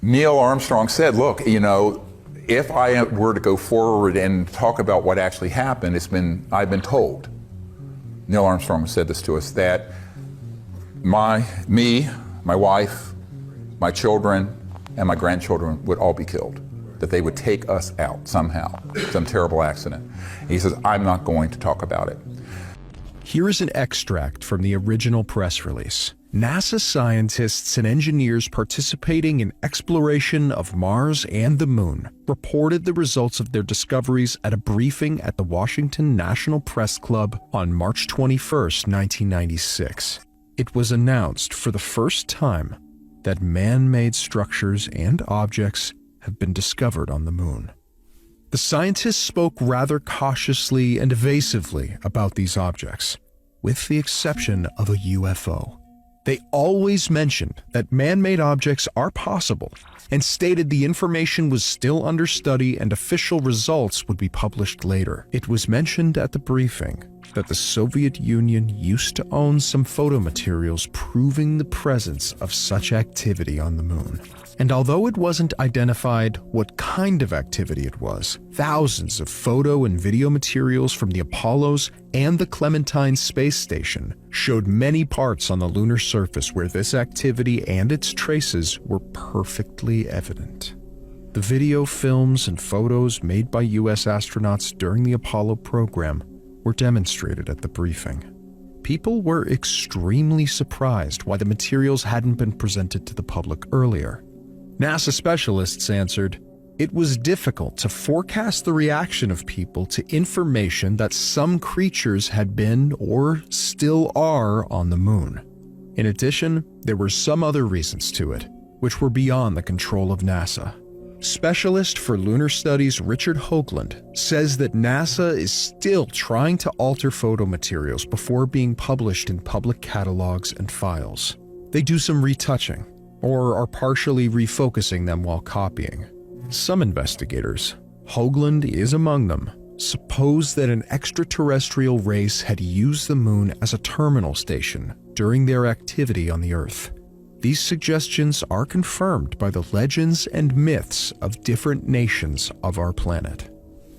Neil Armstrong said, look, you know, if I were to go forward and talk about what actually happened, I've been told, Neil Armstrong said this to us, that me, my wife, my children, and my grandchildren would all be killed, that they would take us out somehow, some terrible accident. He says, I'm not going to talk about it. Here is an extract from the original press release. NASA scientists and engineers participating in exploration of Mars and the Moon reported the results of their discoveries at a briefing at the Washington National Press Club on March 21, 1996. It was announced for the first time that man-made structures and objects have been discovered on the Moon. The scientists spoke rather cautiously and evasively about these objects, with the exception of a UFO. They always mentioned that man-made objects are possible and stated the information was still under study and official results would be published later. It was mentioned at the briefing that the Soviet Union used to own some photo materials proving the presence of such activity on the Moon. And although it wasn't identified what kind of activity it was, thousands of photo and video materials from the Apollos and the Clementine space station showed many parts on the lunar surface where this activity and its traces were perfectly evident. The video films and photos made by US astronauts during the Apollo program were demonstrated at the briefing. People were extremely surprised why the materials hadn't been presented to the public earlier. NASA specialists answered, it was difficult to forecast the reaction of people to information that some creatures had been or still are on the Moon. In addition, there were some other reasons to it, which were beyond the control of NASA. Specialist for lunar studies Richard Hoagland says that NASA is still trying to alter photo materials before being published in public catalogs and files. They do some retouching, or are partially refocusing them while copying. Some investigators, Hoagland is among them, suppose that an extraterrestrial race had used the Moon as a terminal station during their activity on the Earth. These suggestions are confirmed by the legends and myths of different nations of our planet.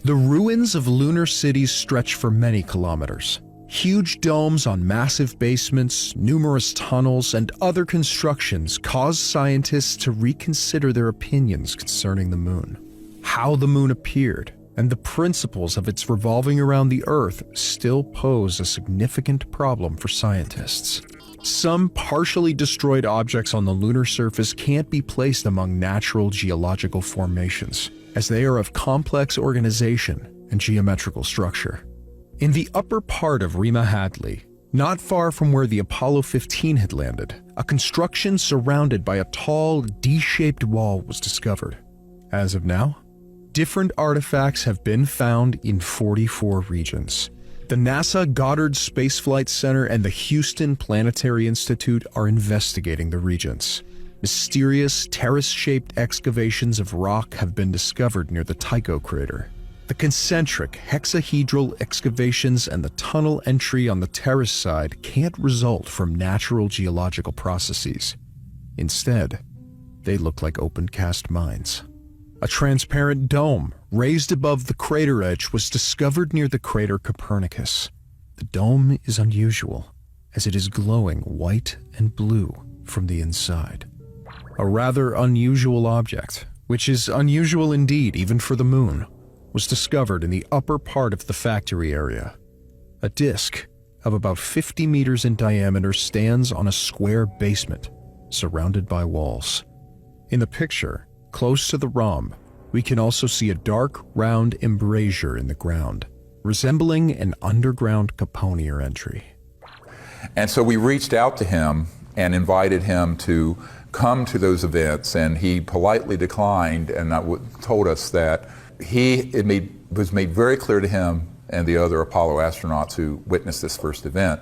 The ruins of lunar cities stretch for many kilometers. Huge domes on massive basements, numerous tunnels, and other constructions cause scientists to reconsider their opinions concerning the Moon. How the Moon appeared and the principles of its revolving around the Earth still pose a significant problem for scientists. Some partially destroyed objects on the lunar surface can't be placed among natural geological formations, as they are of complex organization and geometrical structure. In the upper part of Rima Hadley, not far from where the Apollo 15 had landed, a construction surrounded by a tall, D-shaped wall was discovered. As of now, different artifacts have been found in 44 regions. The NASA Goddard Space Flight Center and the Houston Planetary Institute are investigating the regions. Mysterious, terrace-shaped excavations of rock have been discovered near the Tycho crater. The concentric, hexahedral excavations and the tunnel entry on the terrace side can't result from natural geological processes. Instead, they look like open-cast mines. A transparent dome raised above the crater edge was discovered near the crater Copernicus. The dome is unusual, as it is glowing white and blue from the inside. A rather unusual object, which is unusual indeed even for the Moon, was discovered in the upper part of the factory area. A disk of about 50 meters in diameter stands on a square basement, surrounded by walls. In the picture, close to the rhomb, we can also see a dark, round embrasure in the ground, resembling an underground Caponier entry. And so we reached out to him and invited him to come to those events, and he politely declined and told us that it was made very clear to him and the other Apollo astronauts who witnessed this first event,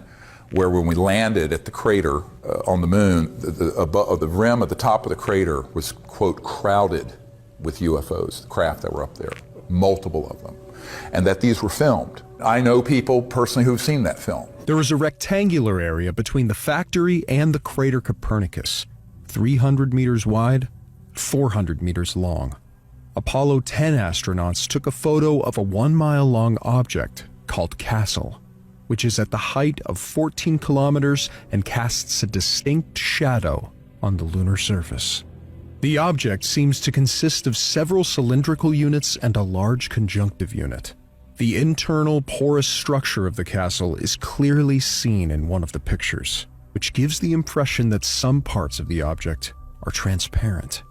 where when we landed at the crater on the Moon, the rim at the top of the crater was, quote, crowded with UFOs, the craft that were up there, multiple of them, and that these were filmed. I know people personally who've seen that film. There is a rectangular area between the factory and the crater Copernicus, 300 meters wide 400 meters long. Apollo 10 astronauts took a photo of a 1-mile-long object called Castle, which is at the height of 14 kilometers and casts a distinct shadow on the lunar surface. The object seems to consist of several cylindrical units and a large conjunctive unit. The internal porous structure of the castle is clearly seen in one of the pictures, which gives the impression that some parts of the object are transparent.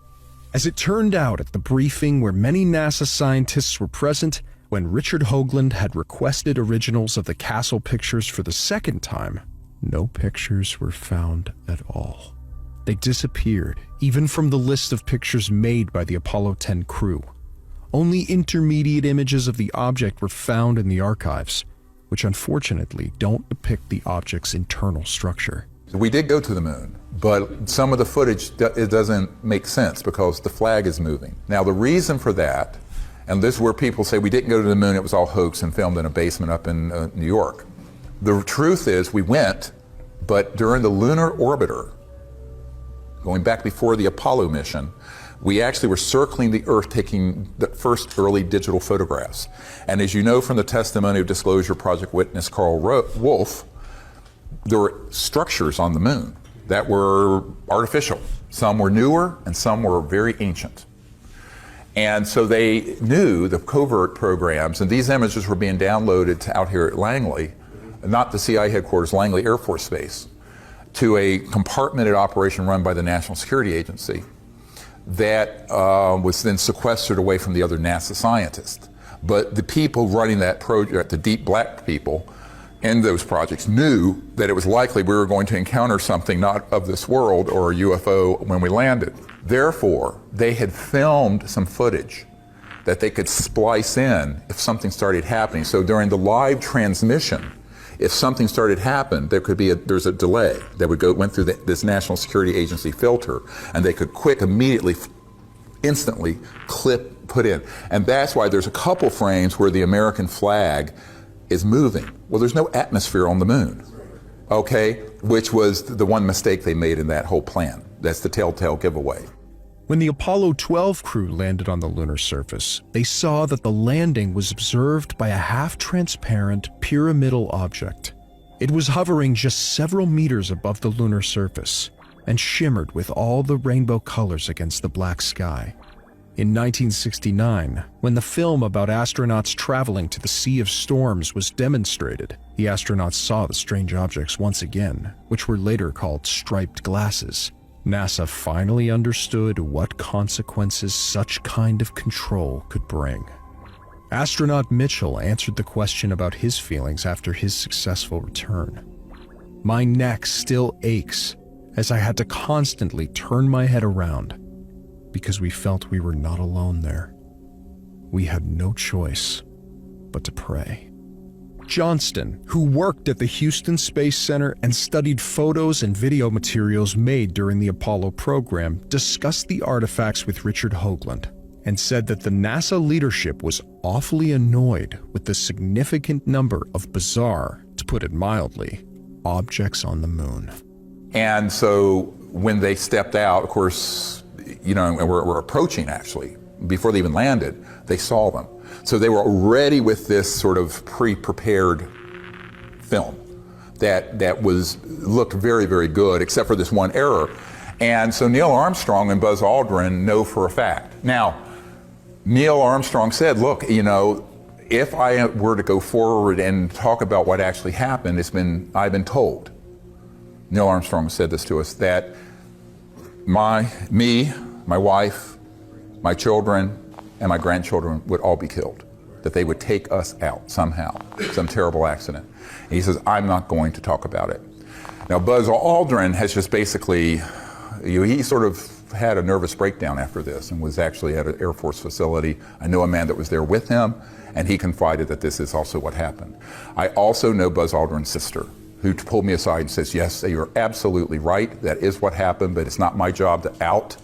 As it turned out at the briefing where many NASA scientists were present, when Richard Hoagland had requested originals of the castle pictures for the second time, no pictures were found at all. They disappeared, even from the list of pictures made by the Apollo 10 crew. Only intermediate images of the object were found in the archives, which unfortunately don't depict the object's internal structure. We did go to the moon, but some of the footage, it doesn't make sense because the flag is moving. Now the reason for that, and this is where people say we didn't go to the moon, it was all hoax and filmed in a basement up in New York. The truth is we went, but during the lunar orbiter, going back before the Apollo mission, we actually were circling the Earth taking the first early digital photographs. And as you know from the testimony of Disclosure Project witness Carl Wolf, there were structures on the moon that were artificial. Some were newer and some were very ancient. And so they knew the covert programs, and these images were being downloaded to out here at Langley, not the CIA headquarters, Langley Air Force Base, to a compartmented operation run by the National Security Agency that was then sequestered away from the other NASA scientists. But the people running that project, the deep black people in those projects, knew that it was likely we were going to encounter something not of this world or a UFO when we landed. Therefore, they had filmed some footage that they could splice in if something started happening. So during the live transmission, if something started happening, there's a delay that went through this National Security Agency filter, and they could immediately, instantly put in. And that's why there's a couple frames where the American flag is moving. Well, there's no atmosphere on the moon, okay? Which was the one mistake they made in that whole plan. That's the telltale giveaway. When the Apollo 12 crew landed on the lunar surface, they saw that the landing was observed by a half-transparent pyramidal object. It was hovering just several meters above the lunar surface and shimmered with all the rainbow colors against the black sky. In 1969, when the film about astronauts traveling to the Sea of Storms was demonstrated, the astronauts saw the strange objects once again, which were later called striped glasses. NASA finally understood what consequences such kind of control could bring. Astronaut Mitchell answered the question about his feelings after his successful return. "My neck still aches as I had to constantly turn my head around because we felt we were not alone there. We had no choice but to pray." Johnston, who worked at the Houston Space Center and studied photos and video materials made during the Apollo program, discussed the artifacts with Richard Hoagland and said that the NASA leadership was awfully annoyed with the significant number of bizarre, to put it mildly, objects on the moon. And so when they stepped out, of course, and we're approaching actually, before they even landed, they saw them. So they were already with this sort of pre-prepared film that looked very, very good, except for this one error. And so Neil Armstrong and Buzz Aldrin know for a fact. Now, Neil Armstrong said, look, if I were to go forward and talk about what actually happened, I've been told, Neil Armstrong said this to us, that my wife, my children, and my grandchildren would all be killed, that they would take us out somehow, some terrible accident. And he says, I'm not going to talk about it. Now, Buzz Aldrin has just basically, he sort of had a nervous breakdown after this and was actually at an Air Force facility. I know a man that was there with him, and he confided that this is also what happened. I also know Buzz Aldrin's sister, who pulled me aside and says, yes, you're absolutely right, that is what happened, but it's not my job to out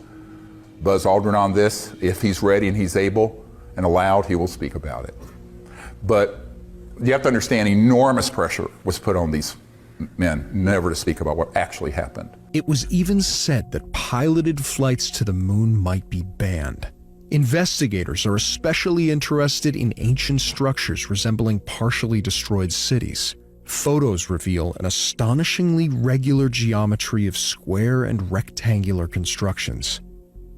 Buzz Aldrin on this. If he's ready and he's able and allowed, he will speak about it. But you have to understand, enormous pressure was put on these men never to speak about what actually happened. It was even said that piloted flights to the moon might be banned. Investigators are especially interested in ancient structures resembling partially destroyed cities. Photos reveal an astonishingly regular geometry of square and rectangular constructions.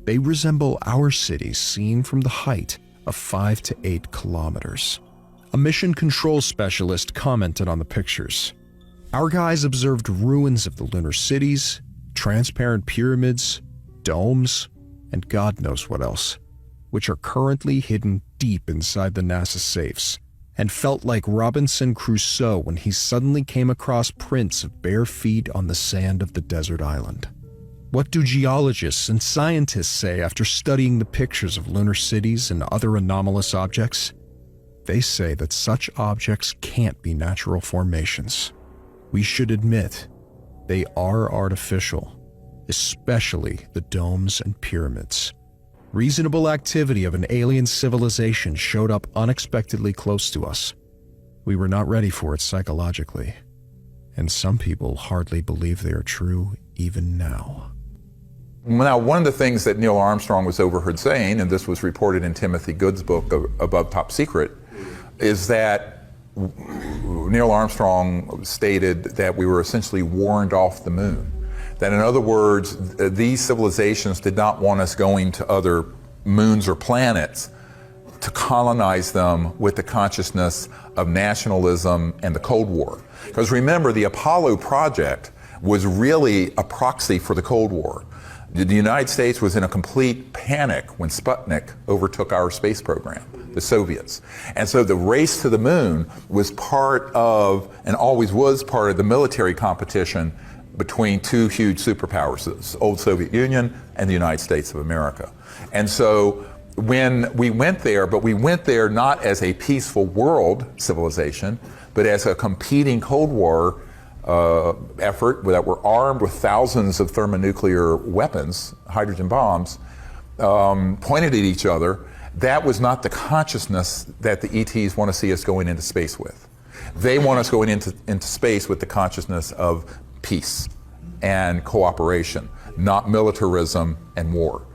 They resemble our cities seen from the height of 5 to 8 kilometers. A mission control specialist commented on the pictures. Our guys observed ruins of the lunar cities, transparent pyramids, domes, and God knows what else, which are currently hidden deep inside the NASA safes, and felt like Robinson Crusoe when he suddenly came across prints of bare feet on the sand of the desert island. What do geologists and scientists say after studying the pictures of lunar cities and other anomalous objects? They say that such objects can't be natural formations. We should admit, they are artificial, especially the domes and pyramids. Reasonable activity of an alien civilization showed up unexpectedly close to us. We were not ready for it psychologically, and some people hardly believe they are true even now. Now, one of the things that Neil Armstrong was overheard saying, and this was reported in Timothy Good's book, Above Top Secret, is that Neil Armstrong stated that we were essentially warned off the moon. That, in other words, these civilizations did not want us going to other moons or planets to colonize them with the consciousness of nationalism and the Cold War. Because remember, the Apollo project was really a proxy for the Cold War. The United States was in a complete panic when Sputnik overtook our space program, the Soviets. And so the race to the moon was part of, and always was part of, the military competition between two huge superpowers, the old Soviet Union and the United States of America. And so when we went there, but we went there not as a peaceful world civilization, but as a competing Cold War effort that were armed with thousands of thermonuclear weapons, hydrogen bombs, pointed at each other. That was not the consciousness that the ETs want to see us going into space with. They want us going into space with the consciousness of peace and cooperation, not militarism and war.